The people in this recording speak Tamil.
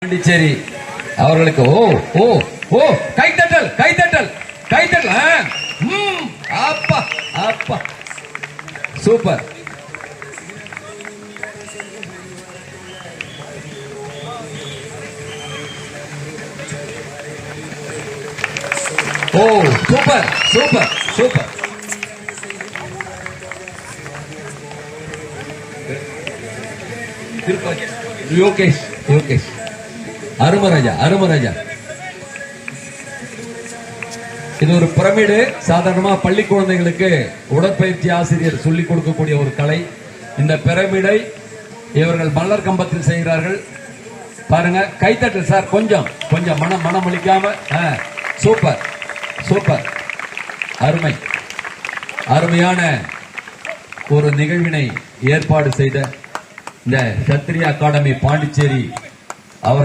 பாண்டிச்சேரி அவர்களுக்கு ஓ ஓ ஓ கைத்தட்டல் கைத்தட்டல் கைத்தட்டல். அப்பா அப்பா சூப்பர். ஓ super super super. Yogesh Yogesh அருமராஜா அருமராஜா. இது ஒரு பிரமிடு. சாதாரணமா பள்ளி குழந்தைகளுக்கு உடற்பயிற்சி ஆசிரியர் சொல்லிக் கொடுக்கக்கூடிய ஒரு கலை. இந்த பிரமிடை இவர்கள் மலர் கம்பத்தில் செய்கிறார்கள். பாருங்க கைத்தட்டல் சார். கொஞ்சம் கொஞ்சம் மனம் அளிக்காம. சூப்பர் சூப்பர் அருமை. அருமையான ஒரு நிகழ்வினை ஏற்பாடு செய்த இந்த சத்திரிய அகாடமி பாண்டிச்சேரி